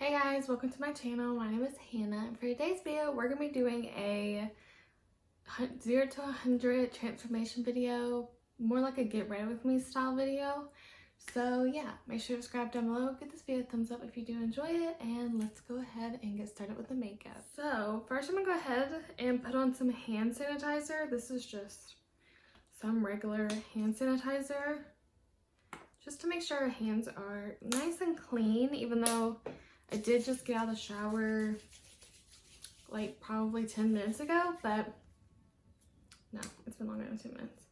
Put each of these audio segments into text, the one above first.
Hey guys, welcome to my channel. My name is Hannah, and for today's video we're going to be doing a 0 to 100 transformation video, more like a get ready with me style video. So yeah, make sure to subscribe down below, give this video a thumbs up if you do enjoy it, and let's go ahead and get started with the makeup. So first I'm going to go ahead and put on some hand sanitizer. This is just some regular hand sanitizer, just to make sure our hands are nice and clean, even though I did just get out of the shower like probably 10 minutes ago, but no, it's been longer than 2 minutes.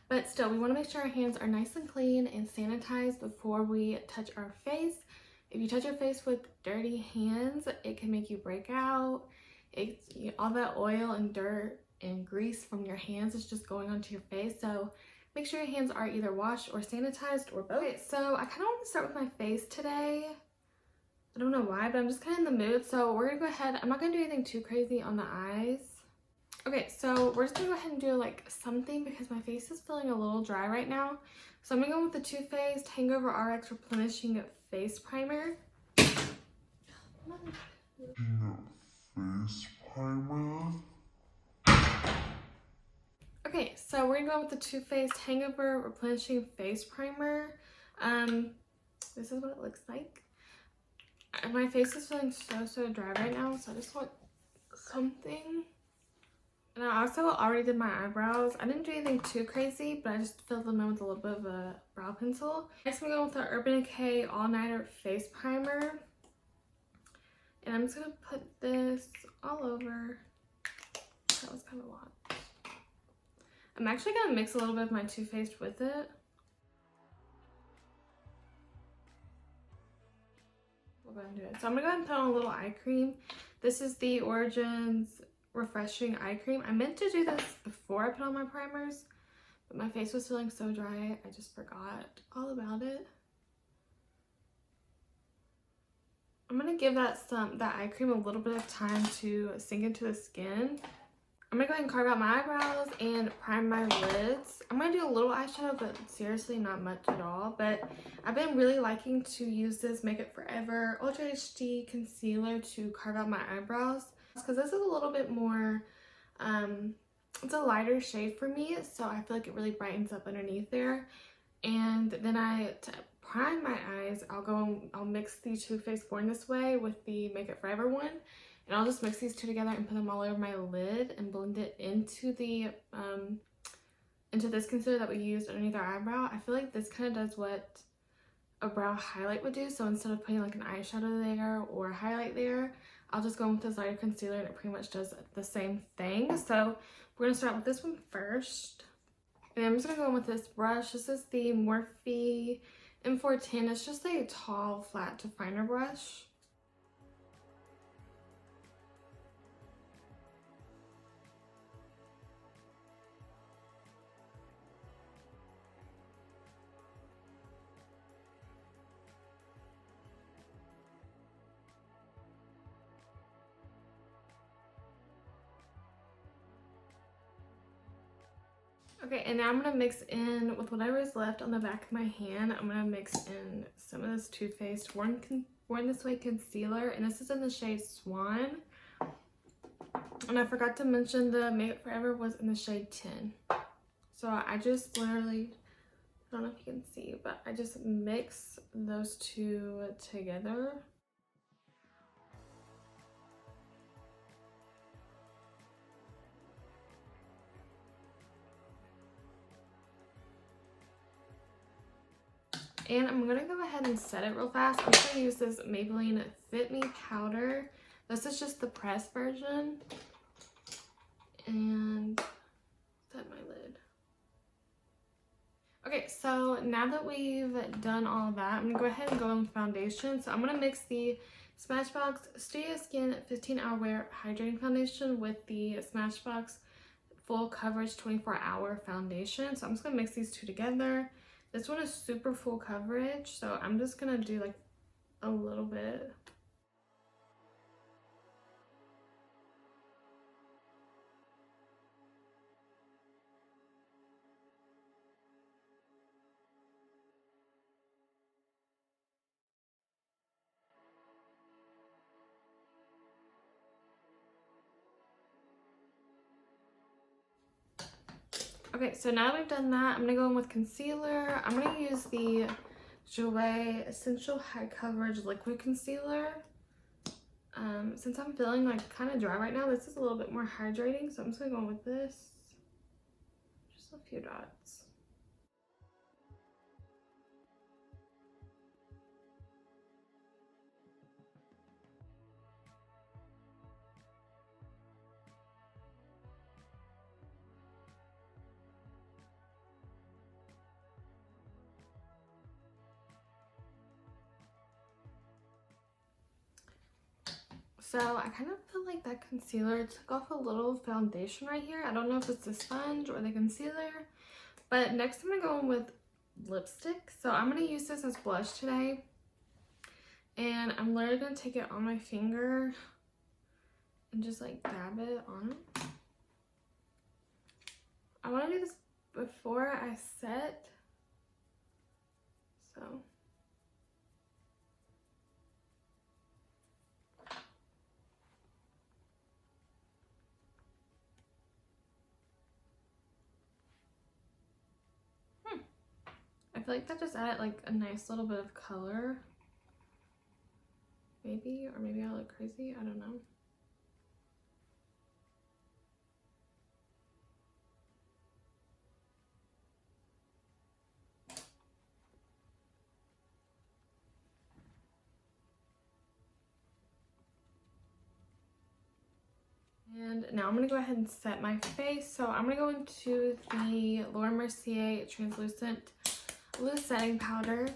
But still, we want to make sure our hands are nice and clean and sanitized before we touch our face. If you touch your face with dirty hands, it can make you break out. All that oil and dirt and grease from your hands is just going onto your face. So make sure your hands are either washed or sanitized or both. Okay, so I kind of want to start with my face today. I don't know why, but I'm just kind of in the mood. So we're going to go ahead. I'm not going to do anything too crazy on the eyes. Okay, so we're just going to go ahead and do like something because my face is feeling a little dry right now. So I'm going to go with the Too Faced Hangover RX Replenishing Face Primer. Face primer. Okay, so we're going to go with the Too Faced Hangover Replenishing Face Primer. This is what it looks like. My face is feeling so dry right now, so I just want something. And I also already did my eyebrows. I didn't do anything too crazy, but I just filled them in with a little bit of a brow pencil. Next, I'm going with the Urban Decay All Nighter Face Primer. And I'm just going to put this all over. That was kind of a lot. I'm actually going to mix a little bit of my Too Faced with it. We'll go ahead and do it. So I'm going to go ahead and put on a little eye cream. This is the Origins Refreshing Eye Cream. I meant to do this before I put on my primers, but my face was feeling so dry, I just forgot all about it. I'm going to give that eye cream a little bit of time to sink into the skin. I'm going to go ahead and carve out my eyebrows and prime my lids. I'm going to do a little eyeshadow, but seriously not much at all. But I've been really liking to use this Make It Forever Ultra HD Concealer to carve out my eyebrows. Because this is a little bit more, it's a lighter shade for me. So I feel like it really brightens up underneath there. And then to prime my eyes, I'll mix the Too Faced Born This Way with the Make It Forever one. And I'll just mix these two together and put them all over my lid and blend it into the into this concealer that we used underneath our eyebrow. I feel like this kind of does what a brow highlight would do. So instead of putting like an eyeshadow there or a highlight there, I'll just go in with this lighter concealer and it pretty much does the same thing. So we're going to start with this one first. And I'm just going to go in with this brush. This is the Morphe M410. It's just a tall, flat to finer brush. Okay, and now I'm going to mix in with whatever is left on the back of my hand. I'm going to mix in some of this Too Faced Born This Way concealer, and this is in the shade Swan. And I forgot to mention the Make It Forever was in the shade 10. So I just literally, I don't know if you can see, but I just mix those two together. And I'm going to go ahead and set it real fast. I'm just going to use this Maybelline Fit Me powder. This is just the pressed version. And set my lid. Okay, so now that we've done all of that, I'm going to go ahead and go on foundation. So I'm going to mix the Smashbox Studio Skin 15-Hour Wear Hydrating Foundation with the Smashbox Full Coverage 24-Hour Foundation. So I'm just going to mix these two together. This one is super full coverage, so I'm just gonna do like a little bit. Okay, so now that we've done that, I'm gonna go in with concealer. I'm gonna use the Jouer Essential High Coverage Liquid Concealer. Since I'm feeling like kind of dry right now, this is a little bit more hydrating, so I'm just gonna go in with this. Just a few dots. So I kind of feel like that concealer took off a little foundation right here. I don't know if it's the sponge or the concealer. But next I'm going to go in with lipstick. So I'm going to use this as blush today. And I'm literally going to take it on my finger and just like dab it on. I want to do this before I set. So... I feel like that just added like a nice little bit of color. Maybe, or maybe I look crazy, I don't know. And now I'm going to go ahead and set my face. So I'm going to go into the Mercier Translucent Loose Setting Powder.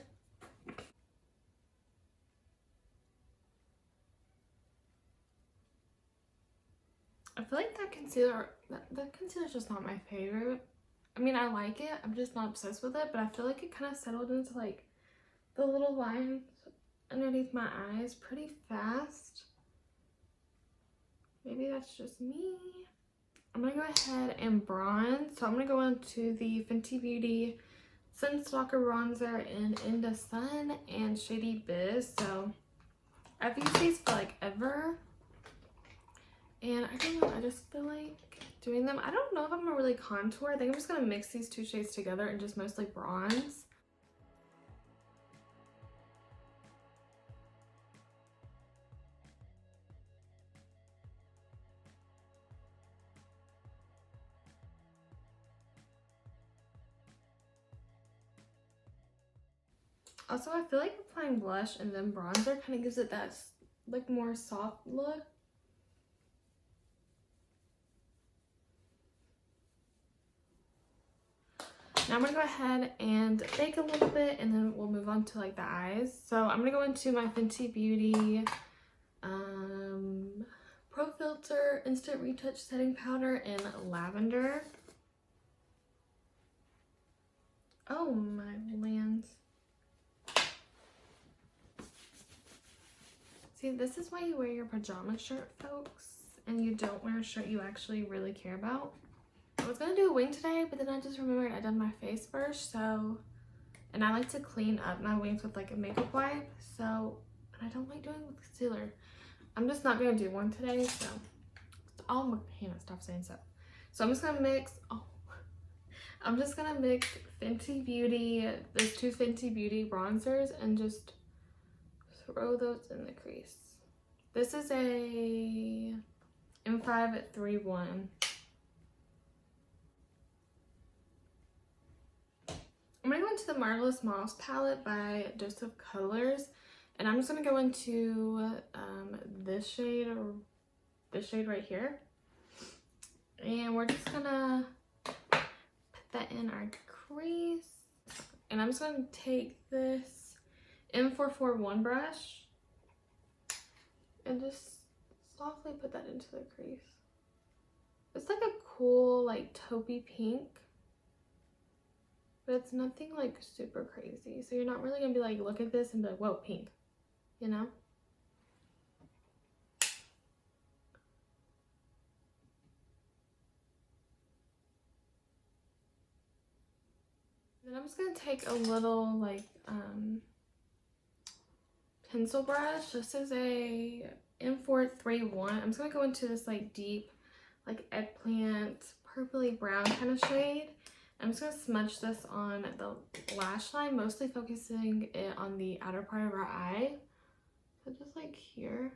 I feel like that concealer, that concealer is just not my favorite. I mean, I like it. I'm just not obsessed with it. But I feel like it kind of settled into like the little lines underneath my eyes pretty fast. Maybe that's just me. I'm going to go ahead and bronze. So I'm going to go into the Fenty Beauty Sunstalker Bronzer in the Sun and Shady Biz. So I've used these for like ever. And I don't know, I just feel like doing them. I don't know if I'm going to really contour. I think I'm just going to mix these two shades together and just mostly bronze. Also, I feel like applying blush and then bronzer kind of gives it that like more soft look. Now I'm going to go ahead and bake a little bit and then we'll move on to like the eyes. So I'm going to go into my Fenty Beauty Pro Filter Instant Retouch Setting Powder in Lavender. Oh my lands. See, this is why you wear your pajama shirt, folks, and you don't wear a shirt you actually really care about. I was gonna do a wing today, but then I just remembered I done my face first, so, and I like to clean up my wings with like a makeup wipe, so, and I don't like doing it with concealer. I'm just not gonna do one today, so, oh, Hannah, stop saying so. So I'm just gonna mix, I'm just gonna mix Fenty Beauty, those two Fenty Beauty bronzers, and just throw those in the crease. This is a M531. I'm going to go into the Marvelous Mauves palette by Dose of Colors. And I'm just going to go into this shade, or this shade right here. And we're just going to put that in our crease. And I'm just going to take this M441 brush and just softly put that into the crease. It's like a cool like taupey pink, but it's nothing like super crazy, so you're not really gonna be like, look at this and be like, whoa, pink, you know. Then I'm just gonna take a little like pencil brush. This is a M431. I'm just gonna go into this like deep, like eggplant, purpley brown kind of shade, I'm just going to smudge this on the lash line, mostly focusing it on the outer part of our eye. So just like here.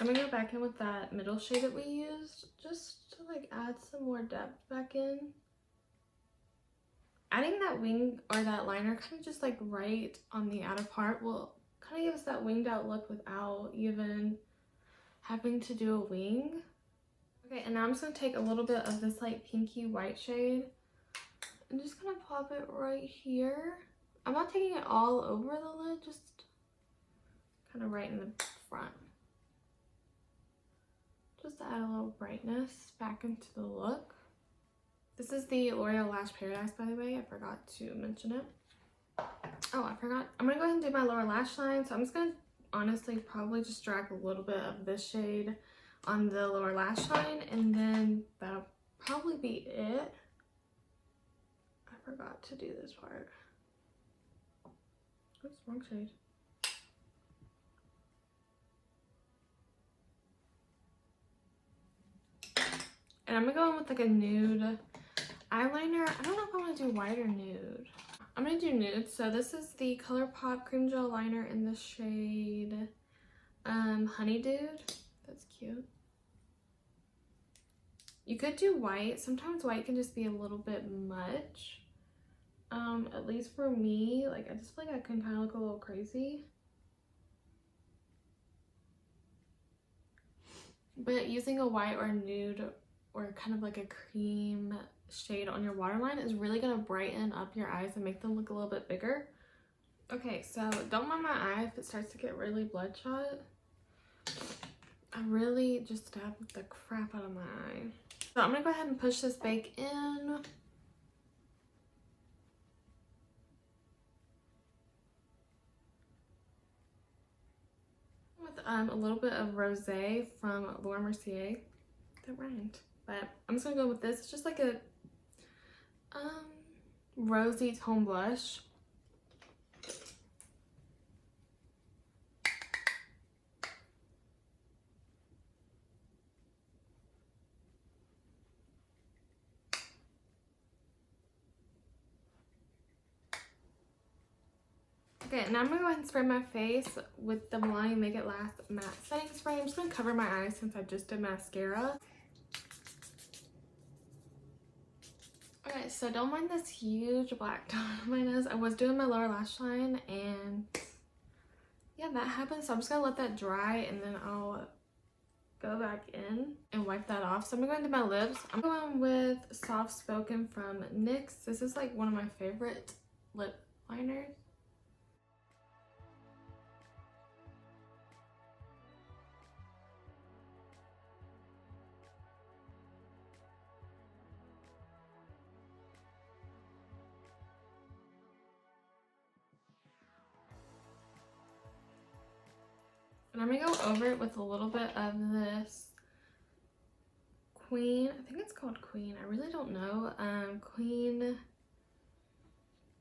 I'm gonna go back in with that middle shade that we used just to like add some more depth back in. Adding that wing or that liner kind of just like right on the outer part will kind of give us that winged out look without even having to do a wing. Okay, and now I'm just gonna take a little bit of this like pinky white shade and just kind of pop it right here. I'm not taking it all over the lid, just kind of right in the front. Just to add a little brightness back into the look. This is the L'Oreal Lash Paradise, by the way. I forgot to mention it. Oh, I forgot. I'm going to go ahead and do my lower lash line. So I'm just going to honestly probably just drag a little bit of this shade on the lower lash line. And then that'll probably be it. I forgot to do this part. Oops, wrong shade. And I'm gonna go in with like a nude eyeliner. I don't know if I want to do white or nude. I'm gonna do nude. So this is the ColourPop Cream Gel Liner in the shade Honey Dude. That's cute. You could do white. Sometimes white can just be a little bit much. At least for me, like I just feel like I can kind of look a little crazy. But using a white or nude or kind of like a cream shade on your waterline is really going to brighten up your eyes and make them look a little bit bigger. Okay, so don't mind my eye if it starts to get really bloodshot. I really just stabbed the crap out of my eye. So I'm going to go ahead and push this back in. With a little bit of Rosé from Laura Mercier. That rhymed. But I'm just gonna go with this. It's just like a rosy tone blush. Okay, now I'm gonna go ahead and spray my face with the Milani Make It Last matte setting spray. I'm just gonna cover my eyes since I just did mascara. Okay, so don't mind this huge black dot on my nose. I was doing my lower lash line and yeah, that happened. So I'm just gonna let that dry and then I'll go back in and wipe that off. So I'm gonna go into my lips. I'm going with Soft Spoken from NYX. This is like one of my favorite lip liners. And I'm gonna go over it with a little bit of this Queen, I think it's called Queen, I really don't know. Queen,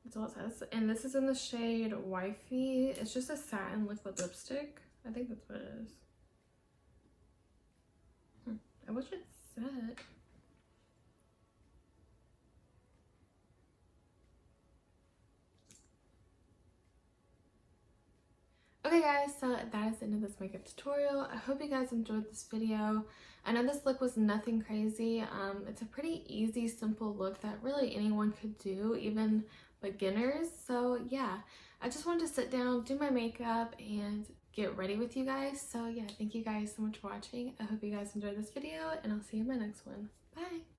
that's all it says. And this is in the shade Wifey. It's just a satin liquid lipstick. I think that's what it is. I wish it said. Okay guys, so that is the end of this makeup tutorial. I hope you guys enjoyed this video. I know this look was nothing crazy. It's a pretty easy, simple look that really anyone could do, even beginners. So yeah, I just wanted to sit down, do my makeup, and get ready with you guys. So yeah, thank you guys so much for watching. I hope you guys enjoyed this video, and I'll see you in my next one. Bye!